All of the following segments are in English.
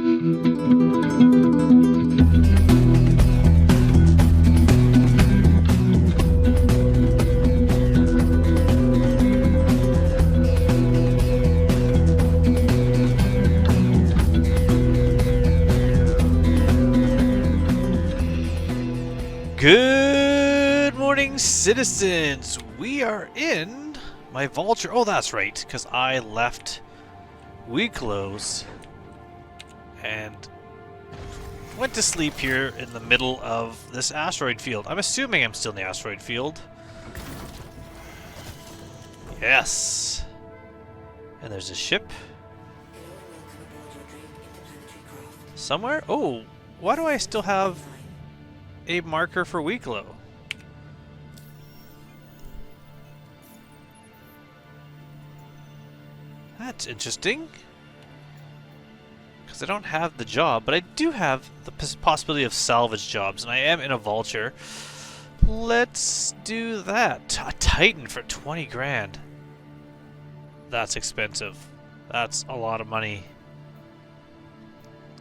Good morning, citizens! We are in my vulture. Oh, that's right, because I left Weeklos and went to sleep here in the middle of this asteroid field. I'm assuming I'm still in the asteroid field. Yes. And there's a ship. Somewhere? Oh, why do I still have a marker for Weeklo? That's interesting. Because I don't have the job, but I do have the possibility of salvage jobs, and I am in a vulture. Let's do that. A Titan for 20 grand. That's expensive. That's a lot of money.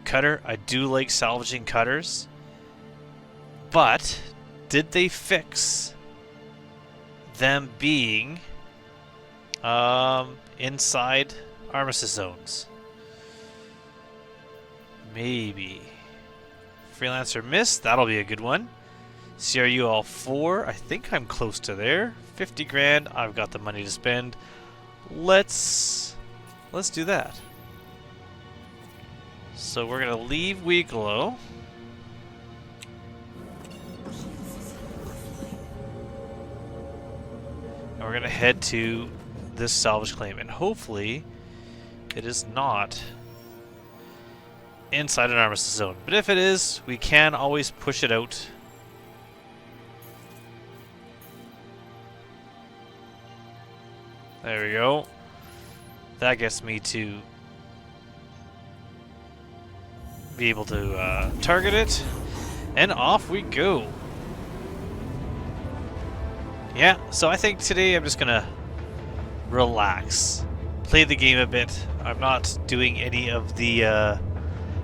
Cutter. I do like salvaging cutters. But did they fix them being inside armistice zones? Maybe. Freelancer miss, that'll be a good one. CRU all 4, I think I'm close to there. 50 grand, I've got the money to spend. Let's do that. So we're gonna leave Weeklo. And we're gonna head to this salvage claim, and hopefully it is not inside an armistice zone. But if it is, we can always push it out. There we go. That gets me to be able to target it, and off we go. Yeah, so I think today I'm just gonna relax, play the game a bit. I'm not doing any of the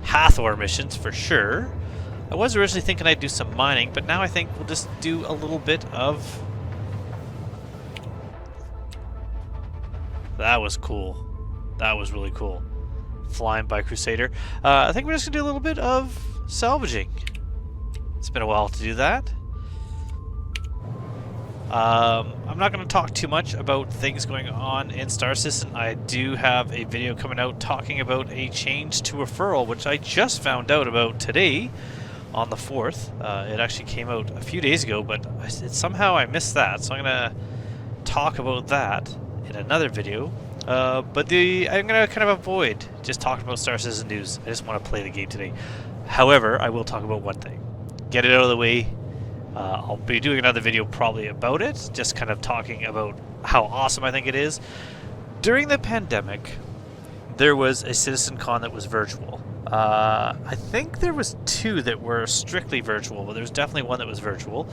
Hathor missions for sure. I was originally thinking I'd do some mining, but now I think we'll just do a little bit of... That was cool. That was really cool. Flying by Crusader. I think we're just gonna do a little bit of salvaging. It's been a while to do that. I'm not going to talk too much about things going on in Star Citizen. I do have a video coming out talking about a change to referral, which I just found out about today on the 4th. It actually came out a few days ago, but somehow I missed that, so I'm going to talk about that in another video. But I'm going to kind of avoid just talking about Star Citizen news. I just want to play the game today. However, I will talk about one thing. Get it out of the way. I'll be doing another video probably about it, just kind of talking about how awesome I think it is. During the pandemic, there was a CitizenCon that was virtual. I think there was 2 that were strictly virtual, but there was definitely one that was virtual.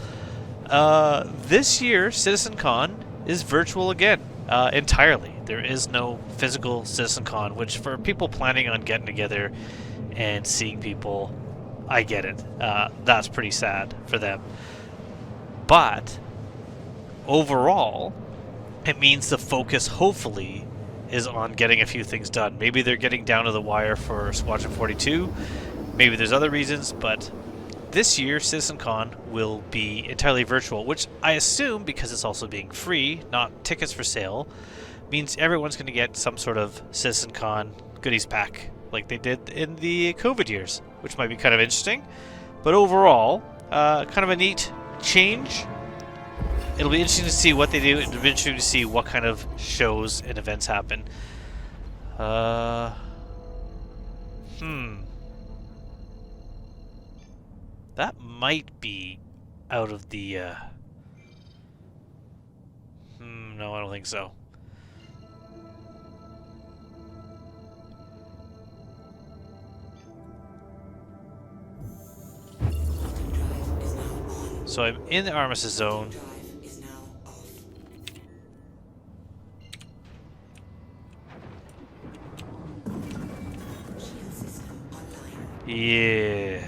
This year, CitizenCon is virtual again, entirely. There is no physical CitizenCon, which for people planning on getting together and seeing people, I get it. That's pretty sad for them. But overall, it means the focus, hopefully, is on getting a few things done. Maybe they're getting down to the wire for Squadron 42. Maybe there's other reasons, but this year, CitizenCon will be entirely virtual, which I assume, because it's also being free, not tickets for sale, means everyone's going to get some sort of CitizenCon goodies pack, like they did in the COVID years, which might be kind of interesting. But overall, kind of a neat change. It'll be interesting to see what they do. It'll be interesting to see what kind of shows and events happen. That might be out of the... no, I don't think so. So I'm in the armistice zone. Yeah.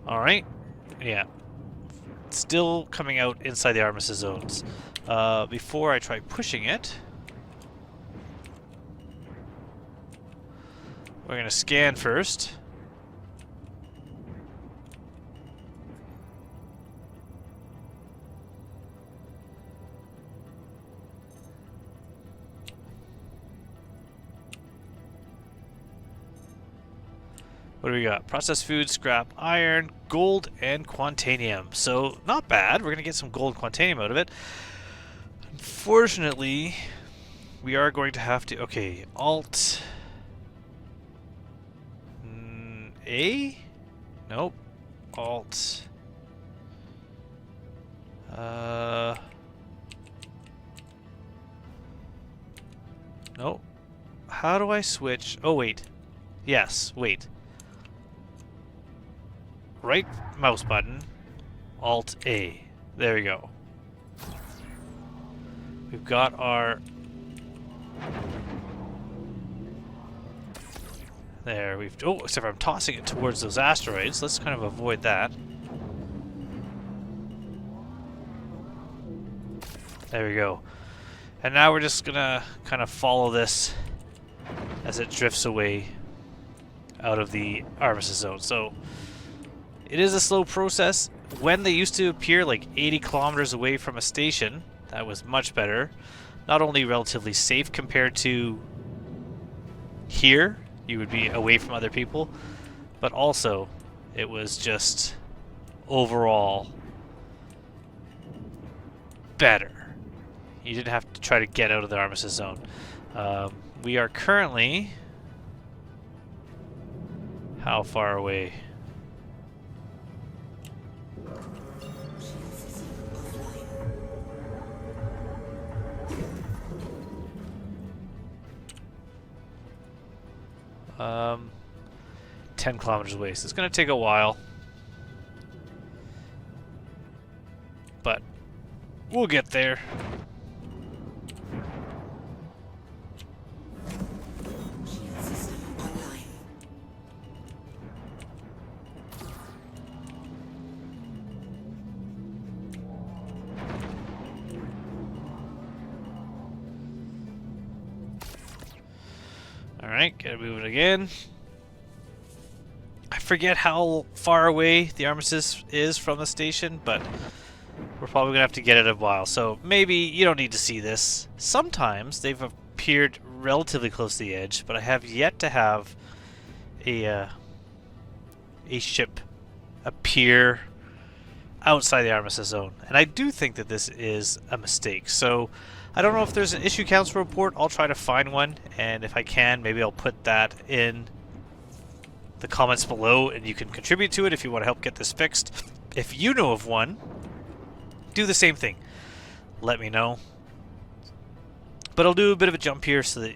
Alright. Yeah. Still coming out inside the armistice zones. Before I try pushing it, we're going to scan first. What do we got? Processed food, scrap, iron, gold, and quantanium. So, not bad. We're going to get some gold and quantanium out of it. Unfortunately, we are going to have to... Okay, Alt... A? Nope. Alt... Nope. How do I switch? Oh, wait. Yes, wait. Right mouse button, Alt A. There we go. We've got our... There, we've... Oh, except for I'm tossing it towards those asteroids. Let's kind of avoid that. There we go. And now we're just gonna kind of follow this as it drifts away out of the armistice zone. So, it is a slow process. When they used to appear like 80 kilometers away from a station, that was much better. Not only relatively safe compared to here, you would be away from other people, but also it was just overall better. You didn't have to try to get out of the armistice zone. We are currently... How far away? Um, 10 kilometers away, so it's going to take a while. But we'll get there. Alright, gotta move it again. I forget how far away the armistice is from the station, but we're probably gonna have to get it a while. So maybe you don't need to see this. Sometimes they've appeared relatively close to the edge, but I have yet to have a ship appear outside the armistice zone. And I do think that this is a mistake. So I don't know if there's an issue council report. I'll try to find one, and if I can, maybe I'll put that in the comments below, and you can contribute to it if you want to help get this fixed. If you know of one, do the same thing. Let me know. But I'll do a bit of a jump here so that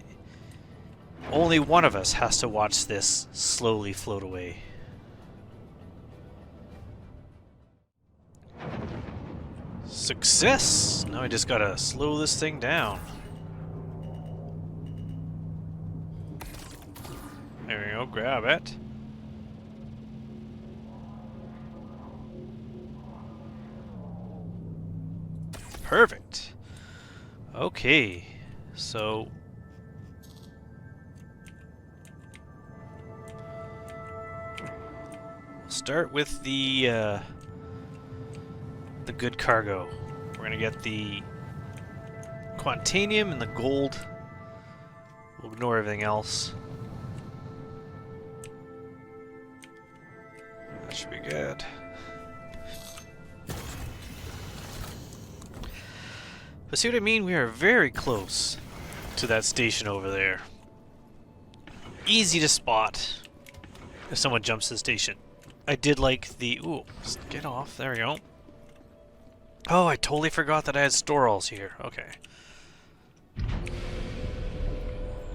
only one of us has to watch this slowly float away. Success! Now I just gotta slow this thing down. There we go, grab it. Perfect. Okay, so... start with the good cargo. We're gonna get the quantanium and the gold. We'll ignore everything else. That should be good. But see what I mean? We are very close to that station over there. Easy to spot if someone jumps to the station. I did like the... Ooh, get off. There we go. Oh, I totally forgot that I had storals here. Okay.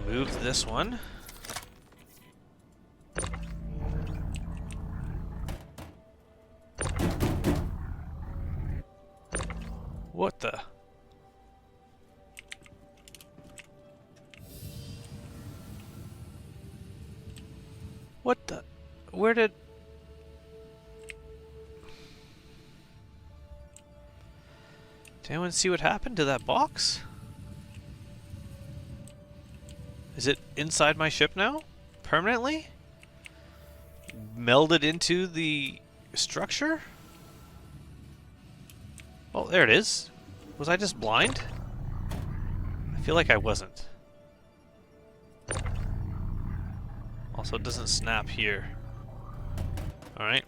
Move this one. What the? What the? Where did... Did anyone see what happened to that box? Is it inside my ship now? Permanently? Melded into the structure? Oh, there it is. Was I just blind? I feel like I wasn't. Also, it doesn't snap here. Alright.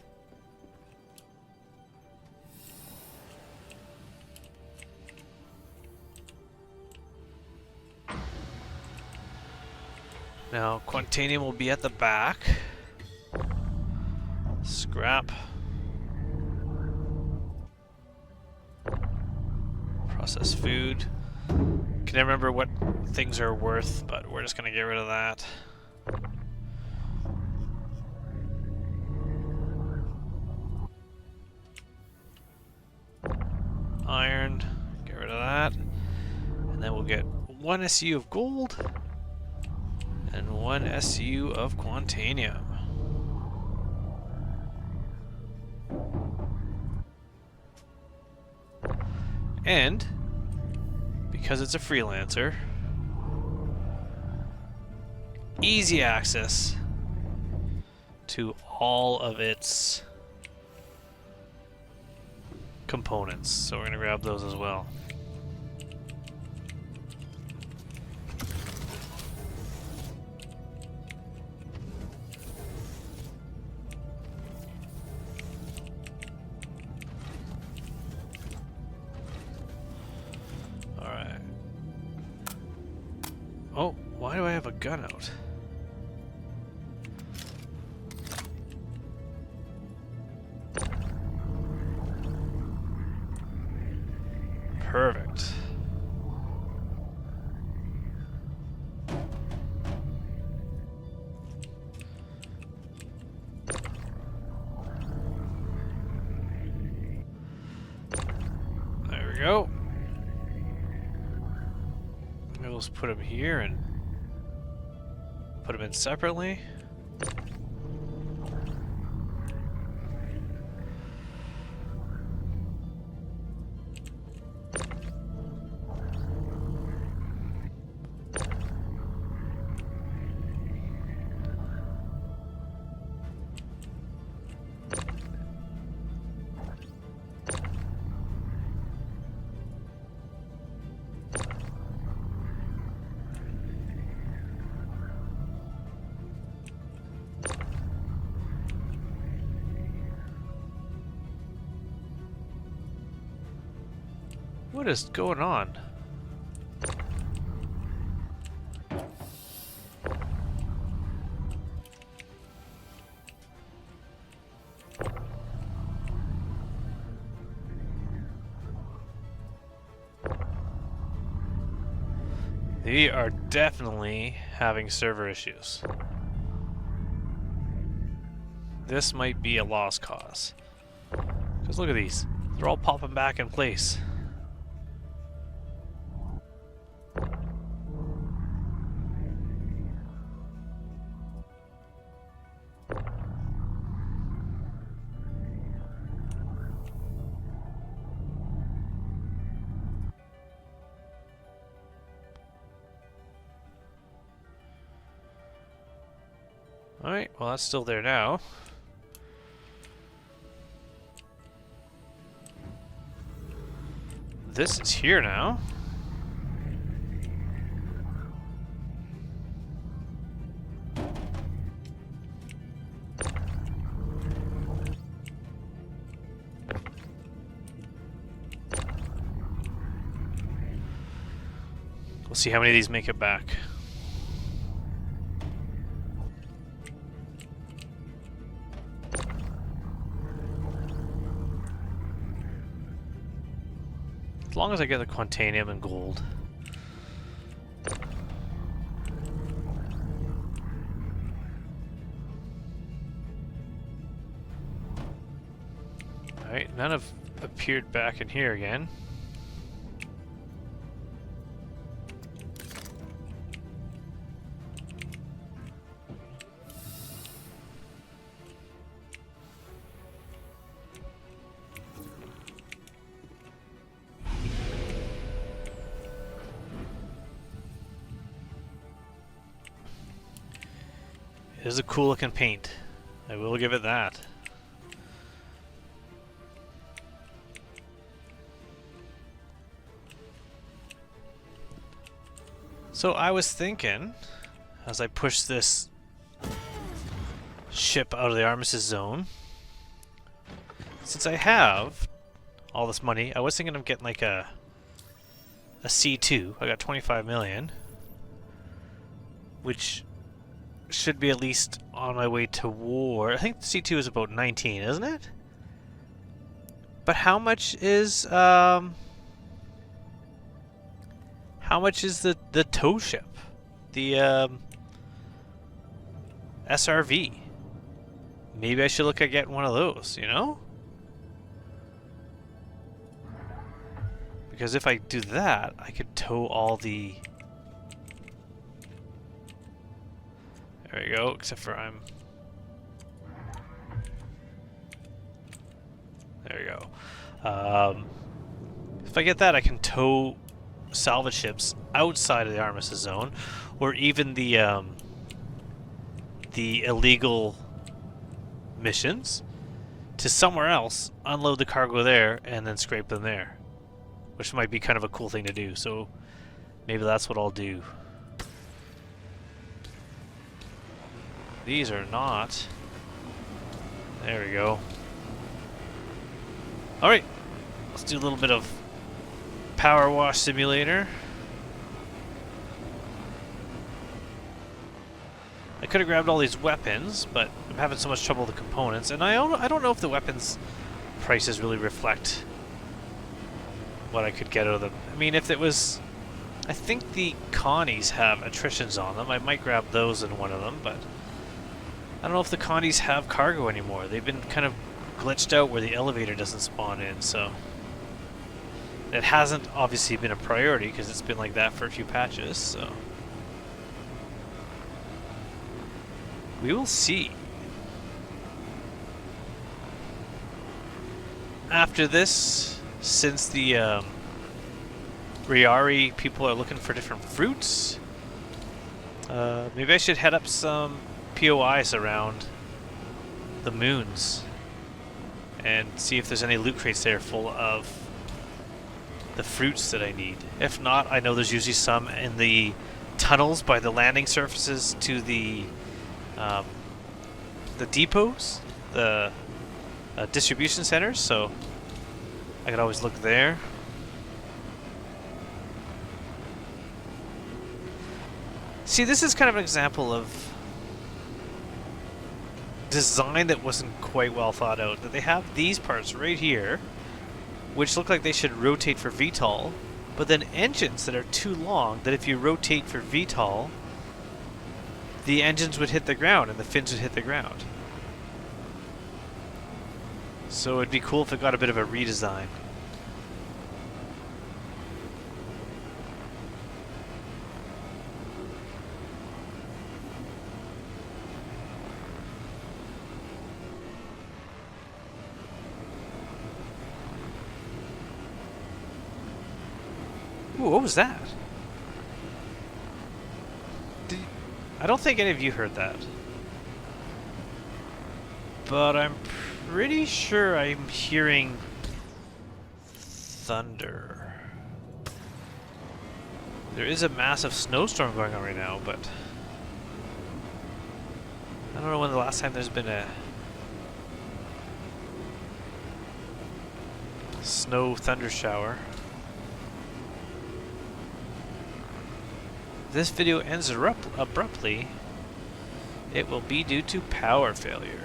Now, Quantanium will be at the back. Scrap. Processed food. Can never remember what things are worth, but we're just gonna get rid of that. Iron. Get rid of that. And then we'll get 1 SU of gold. And 1 SU of Quantanium. And, because it's a freelancer, easy access to all of its components. So we're going to grab those as well. Oh, why do I have a gun out? Perfect. There we go. We'll just put them here and put them in separately. What is going on? They are definitely having server issues. This might be a lost cause. Because look at these. They're all popping back in place. Alright, well that's still there now. This is here now. We'll see how many of these make it back. As long as I get the Quantanium and gold. Alright, none have appeared back in here again. It is a cool looking paint. I will give it that. So I was thinking, as I push this ship out of the armistice zone, since I have all this money, I was thinking of getting like a C2. I got 25 million, which should be at least on my way to war. I think the C2 is about 19, isn't it? But how much is the tow ship? The SRV. Maybe I should look at getting one of those, you know? Because if I do that, I could tow all the... There we go, except for I'm... There we go. If I get that, I can tow salvage ships outside of the armistice zone, or even the illegal missions to somewhere else, unload the cargo there, and then scrape them there. Which might be kind of a cool thing to do, so maybe that's what I'll do. These are not. There we go. Alright, let's do a little bit of Powerwash Simulator. I could have grabbed all these weapons, but I'm having so much trouble with the components, and I don't know if the weapons prices really reflect what I could get out of them. I mean, if it was... I think the Connies have attritions on them. I might grab those in one of them, but I don't know if the Connies have cargo anymore. They've been kind of glitched out where the elevator doesn't spawn in, so... It hasn't obviously been a priority because it's been like that for a few patches, so... We will see. After this, since the Riari people are looking for different fruits, maybe I should head up some POIs around the moons and see if there's any loot crates there full of the fruits that I need. If not, I know there's usually some in the tunnels by the landing surfaces to the depots, the distribution centers, so I could always look there. See, this is kind of an example of design that wasn't quite well thought out. That they have these parts right here, which look like they should rotate for VTOL, but then engines that are too long that if you rotate for VTOL, the engines would hit the ground and the fins would hit the ground. So it'd be cool if it got a bit of a redesign. Ooh, what was that? I don't think any of you heard that. But I'm pretty sure I'm hearing thunder. There is a massive snowstorm going on right now, but I don't know when the last time there's been a snow thunder shower. If this video ends abruptly, it will be due to power failure.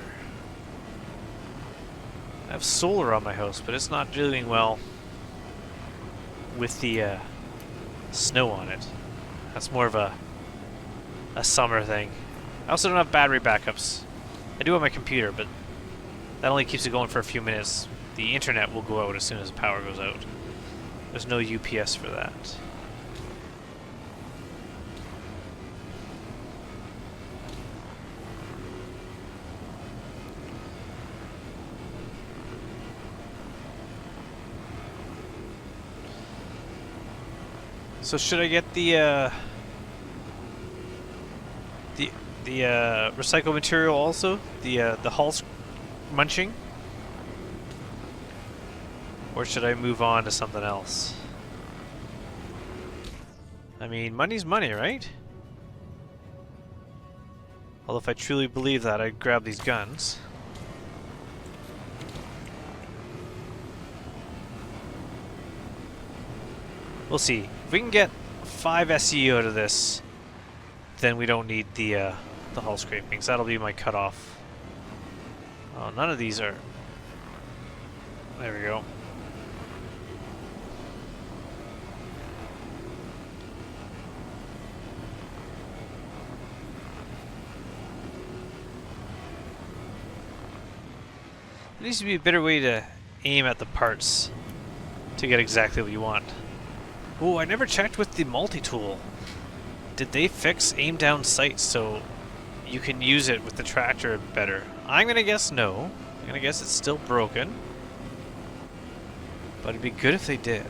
I have solar on my house, but it's not doing well with the snow on it. That's more of a summer thing. I also don't have battery backups. I do have my computer, but that only keeps it going for a few minutes. The internet will go out as soon as the power goes out. There's no UPS for that. So should I get the the recycled material also? The hull munching? Or should I move on to something else? I mean, money's money, right? Although if I truly believe that, I'd grab these guns. We'll see. If we can get 5 SEU out of this, then we don't need the hull scrapings. That'll be my cutoff. Oh, none of these are... There we go. There needs to be a better way to aim at the parts to get exactly what you want. Oh, I never checked with the multi-tool. Did they fix aim down sights so you can use it with the tractor better? I'm gonna guess no. I'm gonna guess it's still broken. But it'd be good if they did.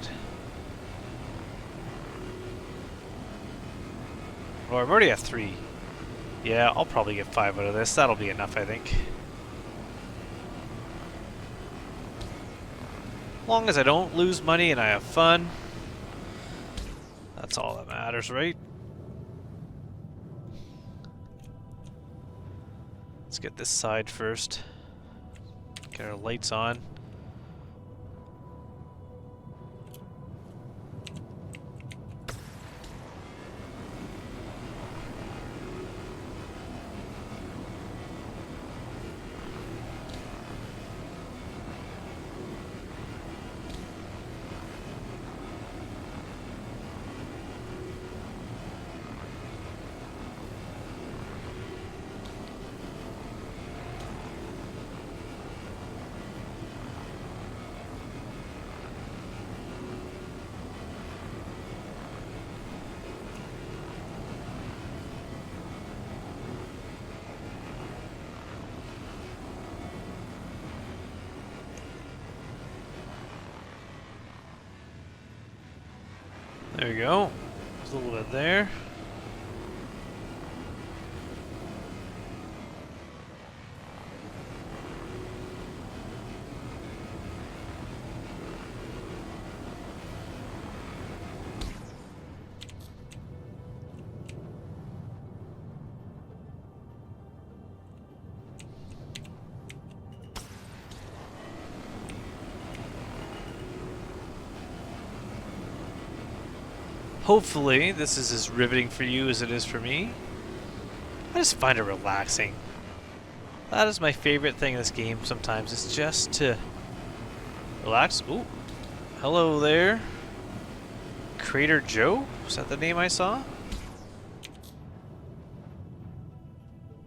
Oh, I'm already at 3. Yeah, I'll probably get 5 out of this. That'll be enough, I think. As long as I don't lose money and I have fun, that's all that matters, right? Let's get this side first. Get our lights on. There we go. There's a little bit there. Hopefully, this is as riveting for you as it is for me. I just find it relaxing. That is my favorite thing in this game sometimes. It's just to relax. Ooh. Hello there. Crater Joe? Was that the name I saw?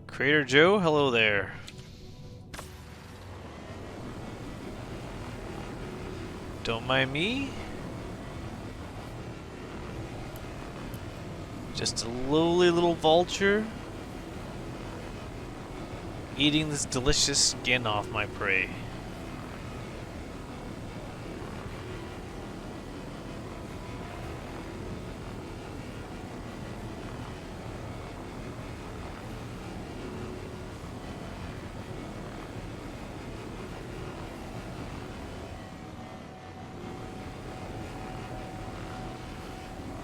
Crater Joe, hello there. Don't mind me. Just a lowly little vulture eating this delicious skin off my prey.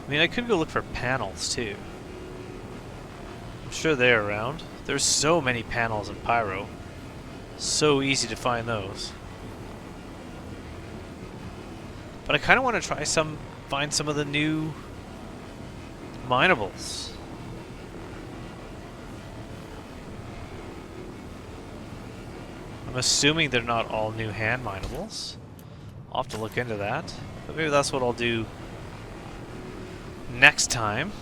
I mean, I could go look for panels, too. I'm sure they're around. There's so many panels in Pyro. So easy to find those. But I kind of want to try find some of the new minables. I'm assuming they're not all new hand minables. I'll have to look into that. But maybe that's what I'll do next time.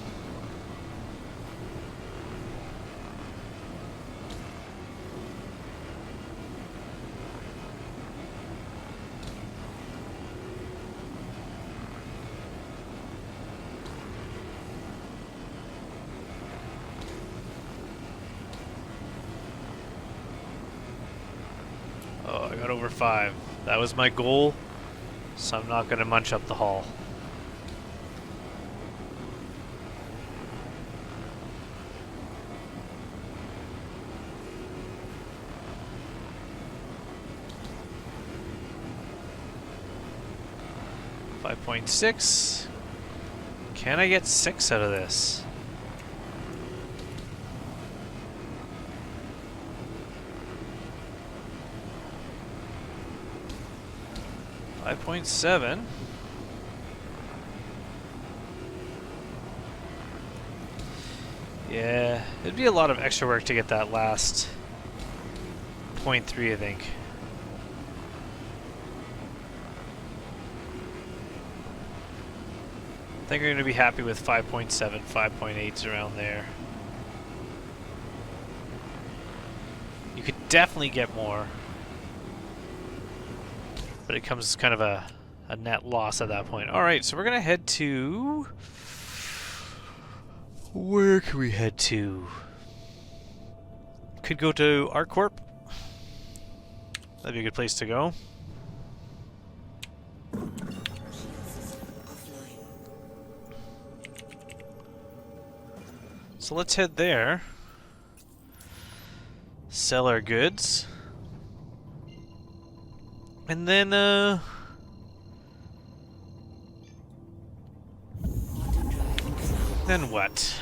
Oh, I got over 5. That was my goal, so I'm not going to munch up the hull. 5.6. Can I get 6 out of this? $5.7. Yeah, it'd be a lot of extra work to get that last 0.3, I think. I think we're going to be happy with 5.7, 5.8s around there. You could definitely get more, but it comes as kind of a net loss at that point. Alright, so we're going to head to... Where can we head to? Could go to our Corp. That'd be a good place to go. So let's head there. Sell our goods. And then, then what?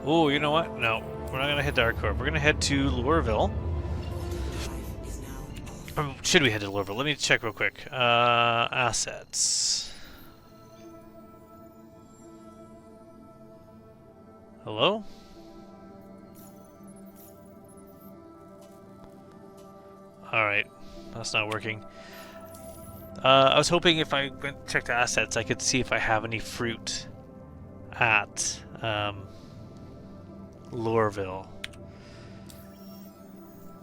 Oh, you know what? No, we're not going to head to our Corp. We're going to head to Lorville. Should we head to Lorville? Let me check real quick. Assets. Hello? Alright, that's not working. I was hoping if I went check the assets, I could see if I have any fruit at Lorville.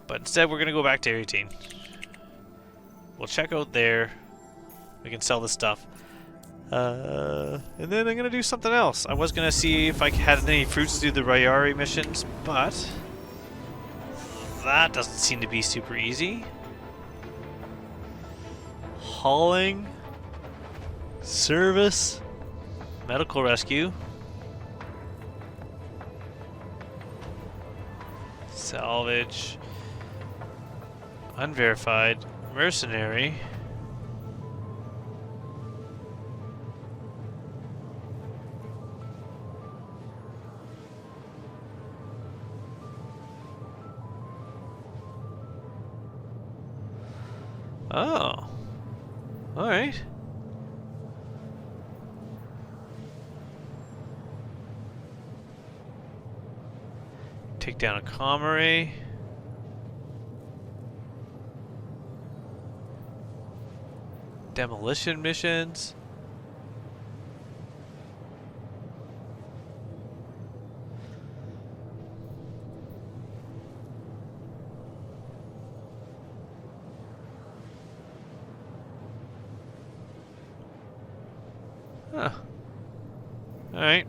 But instead, we're going to go back to Area 18. We'll check out there. We can sell this stuff. And then I'm going to do something else. I was going to see if I had any fruits to do the Rayari missions, but that doesn't seem to be super easy. Hauling, service, medical rescue, salvage, unverified, mercenary. Oh. Alright. Take down a comm. Demolition missions. Huh. Alright.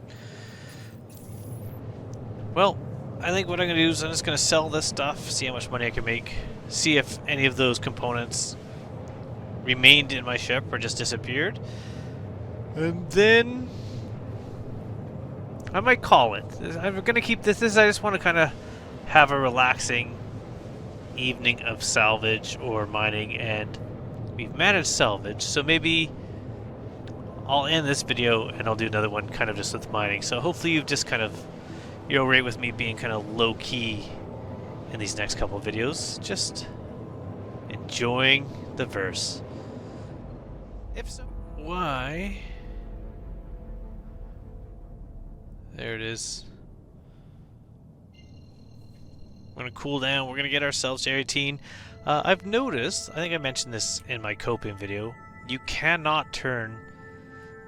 Well, I think what I'm going to do is I'm just going to sell this stuff, see how much money I can make, see if any of those components remained in my ship or just disappeared. And then I might call it. I'm going to keep this. I just want to kind of have a relaxing evening of salvage or mining, and we've managed salvage, so maybe I'll end this video and I'll do another one kind of just with mining. So hopefully you've just kind of, you're alright with me being kind of low-key in these next couple of videos. Just enjoying the verse. If so, why? There it is. We're going to cool down. We're going to get ourselves to Area 18. I've noticed, I think I mentioned this in my Kopion video, you cannot turn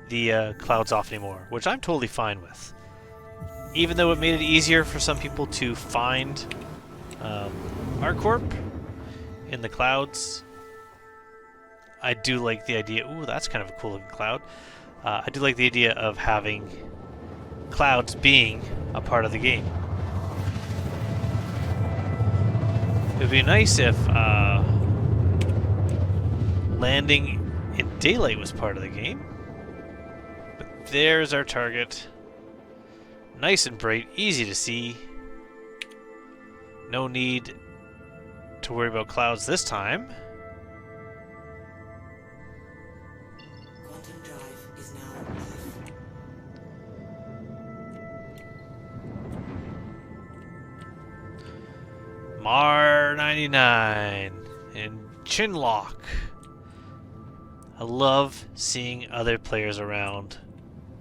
the clouds off anymore, which I'm totally fine with. Even though it made it easier for some people to find our Corp in the clouds, I do like the idea. Ooh, that's kind of a cool looking cloud. I do like the idea of having clouds being a part of the game. It would be nice if landing in daylight was part of the game. But there's our target. Nice and bright, easy to see. No need to worry about clouds this time. Captain Drive is now off. Mar 99 and Chinlock. I love seeing other players around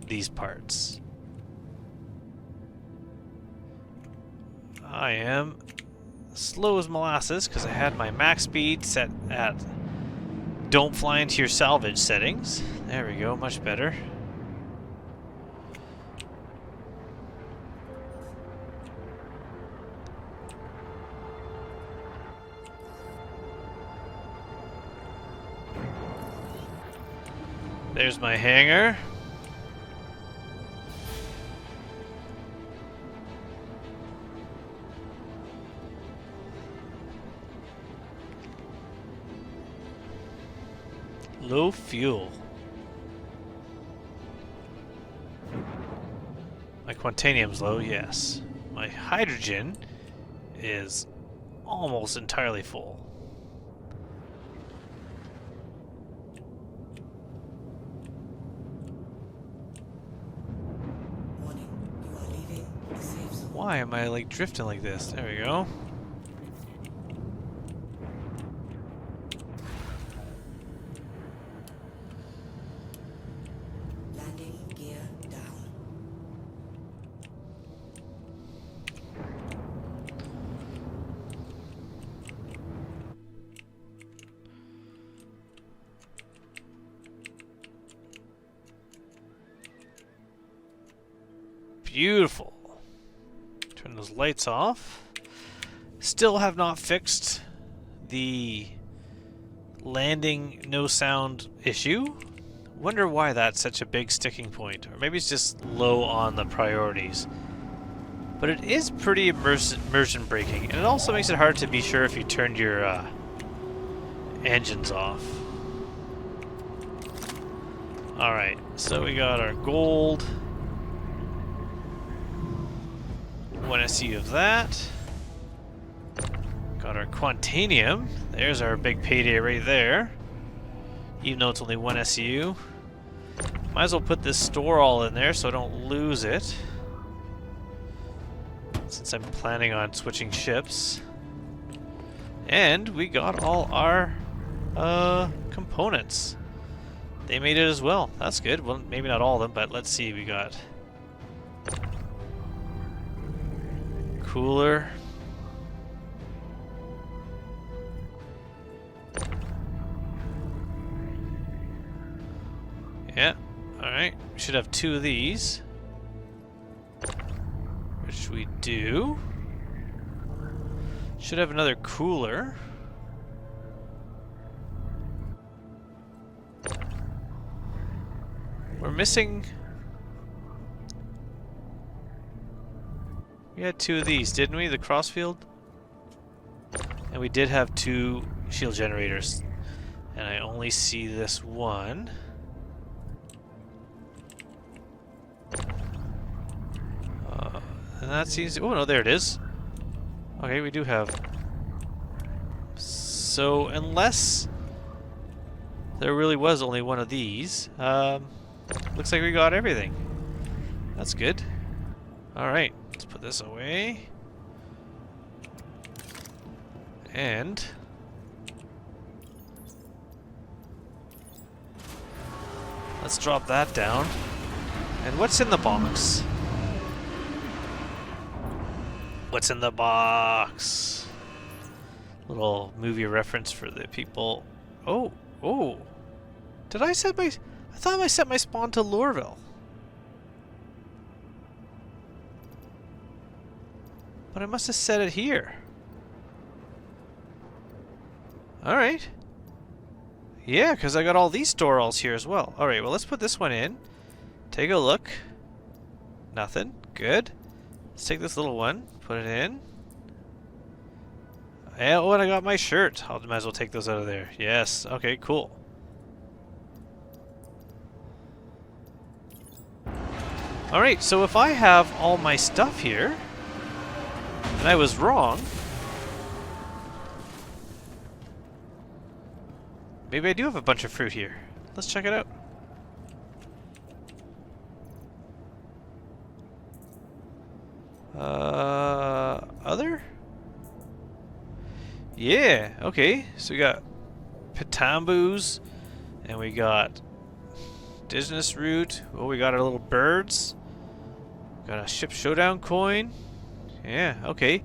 these parts. I am slow as molasses because I had my max speed set at don't fly into your salvage settings. There we go, much better. There's my hangar. Low fuel. My quantanium's low, yes. My hydrogen is almost entirely full. Warning, you are leaving the safe zone. Why am I like drifting like this? There we go. Landing gear down. Beautiful. Turn those lights off. Still have not fixed the landing no sound issue. Wonder why that's such a big sticking point. Or maybe it's just low on the priorities. But it is pretty immersion breaking. And it also makes it hard to be sure if you turned your engines off. Alright, so we got our gold. 1 SU of that. Got our quantanium. There's our big payday right there. Even though it's only 1 SU. Might as well put this store all in there so I don't lose it. Since I'm planning on switching ships. And we got all our components. They made it as well. That's good. Well, maybe not all of them, but let's see. We got cooler. Yeah, alright. We should have 2 of these. Which we do. Should have another cooler. We're missing... We had 2 of these, didn't we? The crossfield? And we did have 2 shield generators. And I only see this one. And that seems... Oh, no, there it is. Okay, we do have... So, unless there really was only one of these, looks like we got everything. That's good. Alright, let's put this away. And... let's drop that down. And what's in the box? What's in the box? Little movie reference for the people. Oh, oh. Did I set my... I thought I set my spawn to Lorville. But I must have set it here. Alright. Yeah, because I got all these store alls here as well. Alright, well let's put this one in. Take a look. Nothing. Good. Let's take this little one. Put it in. Yeah, oh, and I got my shirt. I might as well take those out of there. Yes. Okay, cool. Alright, so if I have all my stuff here, and I was wrong, maybe I do have a bunch of fruit here. Let's check it out. Other? Yeah, okay. So we got Pitambus, and we got Indigenous Root. Oh, we got our little birds. Got a Ship Showdown coin. Yeah, okay.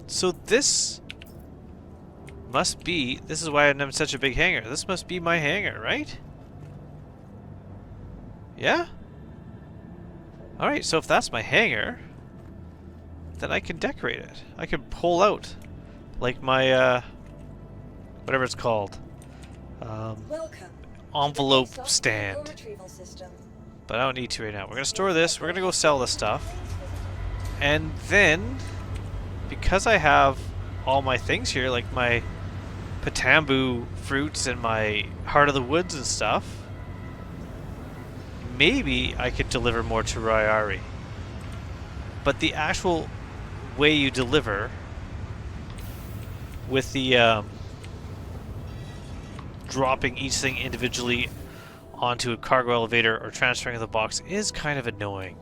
So this must be... This is why I'm such a big hangar. This must be my hangar, right? Yeah? Alright, so if that's my hangar, then I can decorate it. I can pull out, like my, whatever it's called, envelope stand. But I don't need to right now. We're going to store this. We're going to go sell this stuff. And then, because I have all my things here, like my Pitambu fruits and my Heart of the Woods and stuff, maybe I could deliver more to Ryari. But the actual way you deliver with the dropping each thing individually onto a cargo elevator or transferring the box is kind of annoying.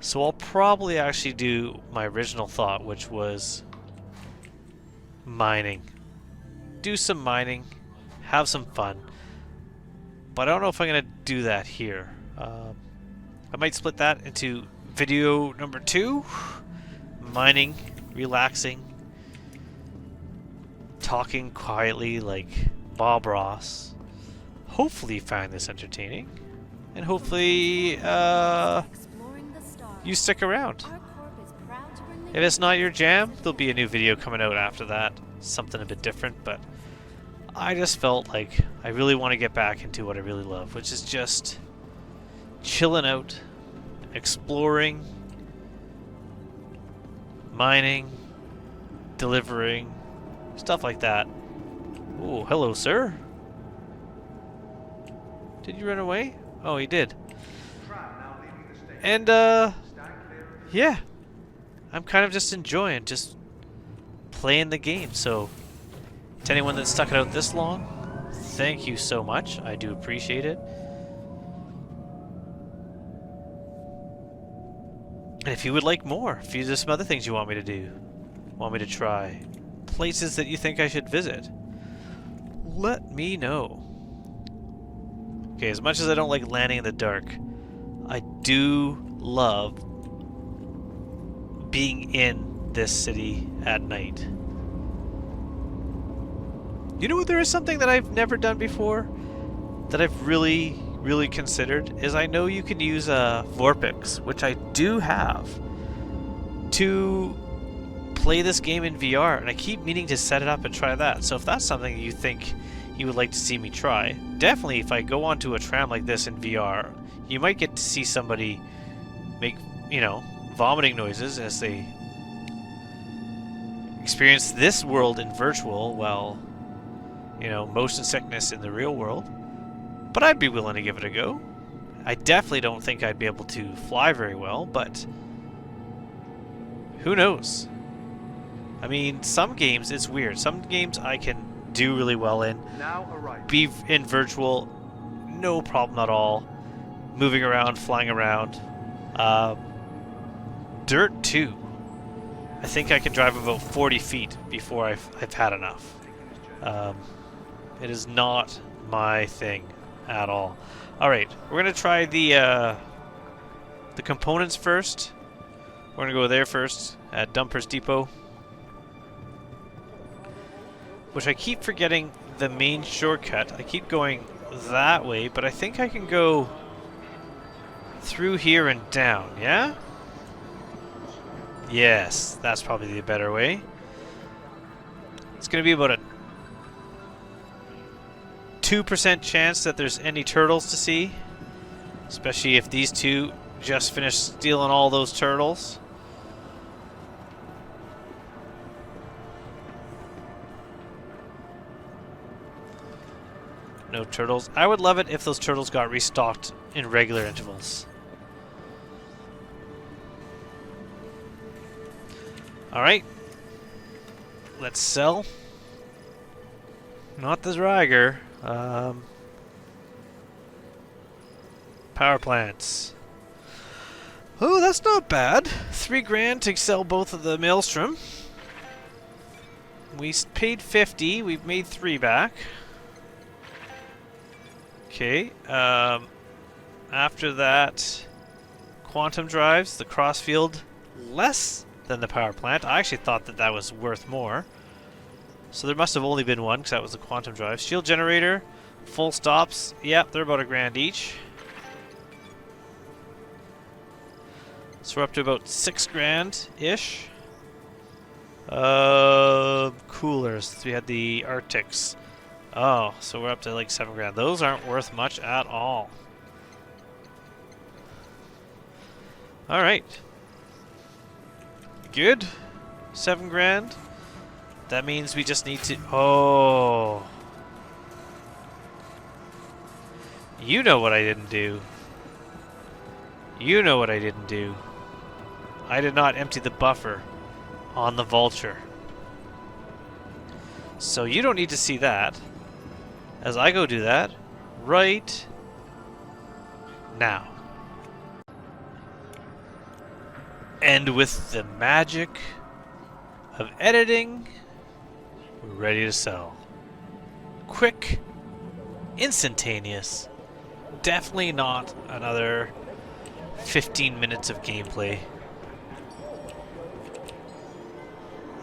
So I'll probably actually do my original thought, which was mining. Do some mining, have some fun. But I don't know if I'm going to do that here. I might split that into video number 2. Mining, relaxing, talking quietly like Bob Ross. Hopefully you find this entertaining. And hopefully you stick around. If it's not your jam, there'll be a new video coming out after that. Something a bit different, but I just felt like I really want to get back into what I really love, which is just chilling out, exploring, mining, delivering, stuff like that. Oh, hello, sir. Did you run away? Oh, he did. And, yeah. I'm kind of just enjoying just playing the game, so to anyone that stuck it out this long, thank you so much. I do appreciate it. And if you would like more, if there's some other things you want me to do, want me to try, places that you think I should visit, let me know. Okay, as much as I don't like landing in the dark, I do love being in this city at night. You know what, there is something that I've never done before that I've really considered, is I know you can use Vorpix, which I do have, to play this game in VR, and I keep meaning to set it up and try that. So if that's something you think you would like to see me try, definitely if I go onto a tram like this in VR, you might get to see somebody make, you know, vomiting noises as they experience this world in virtual while, you know, motion sickness in the real world. But I'd be willing to give it a go. I definitely don't think I'd be able to fly very well, but who knows? I mean, some games it's weird. Some games I can do really well in. Be in virtual, no problem at all. Moving around, flying around. Dirt 2. I think I can drive about 40 feet before I've had enough. It is not my thing at all. Alright, we're going to try the components first. We're going to go there first at Dumpers Depot. Which I keep forgetting the main shortcut. I keep going that way, but I think I can go through here and down, yeah? Yes, that's probably the better way. It's going to be about a 2% chance that there's any turtles to see, especially if these two just finished stealing all those turtles. No turtles. I would love it if those turtles got restocked in regular intervals. Alright. Let's sell. Not the Ryger. Power plants. Oh, that's not bad. 3 grand to sell both of the Maelstrom. We paid 50. We've made 3 back. Okay. After that, quantum drives, the crossfield, less than the power plant. I actually thought that that was worth more. So there must have only been one because that was the quantum drive. Shield generator, full stops. Yep, they're about $1,000 each. So we're up to about 6 grand ish. Coolers. We had the Arctics. Oh, so we're up to like 7 grand. Those aren't worth much at all. All right. Good. 7 grand. That means we just need to... Oh. You know what I didn't do. You know what I didn't do. I did not empty the buffer on the Vulture. So you don't need to see that as I go do that right now. And with the magic of editing, we're ready to sell. Quick, instantaneous. Definitely not another 15 minutes of gameplay.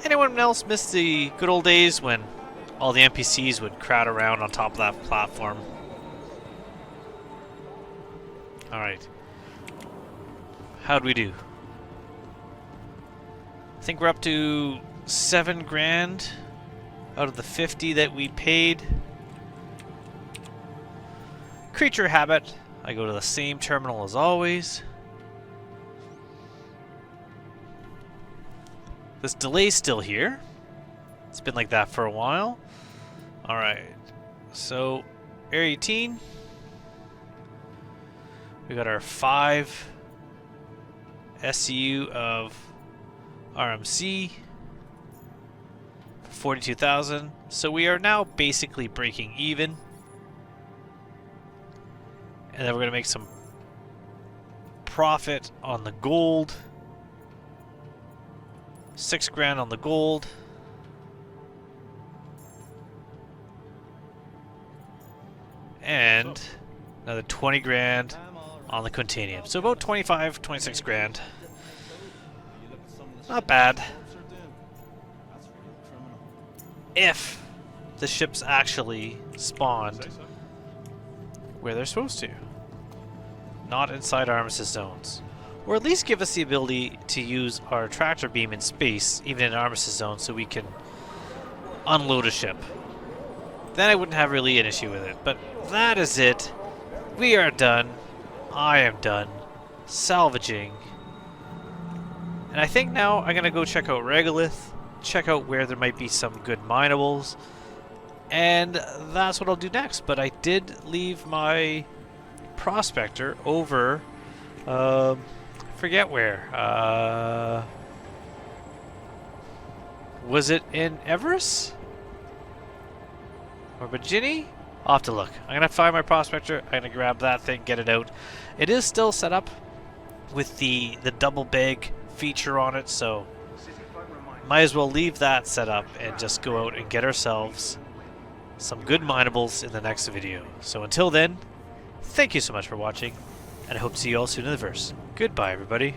Anyone else miss the good old days when all the NPCs would crowd around on top of that platform? Alright. How'd we do? I think we're up to 7 grand out of the 50 that we paid. Creature habit. I go to the same terminal as always. This delay's still here. It's been like that for a while. Alright. So, Area 18. We got our 5 SCU of RMC for 42,000. So we are now basically breaking even. And then we're going to make some profit on the gold. 6 grand on the gold. And another 20 grand on the Quintanium. So about 25, 26 grand. Not bad. If the ships actually spawned where they're supposed to. Not inside armistice zones. Or at least give us the ability to use our tractor beam in space, even in armistice zones, so we can unload a ship. Then I wouldn't have really an issue with it. But that is it. We are done. I am done salvaging. And I think now I'm going to go check out Regolith, check out where there might be some good minables, and that's what I'll do next. But I did leave my prospector over, forget where. Was it in Everest? Or Virginia? I'll have to look. I'm going to find my prospector, I'm going to grab that thing, get it out. It is still set up with the double bag feature on it, so might as well leave that set up and just go out and get ourselves some good minables in the next video. So until then, thank you so much for watching, and I hope to see you all soon in the verse. Goodbye, everybody.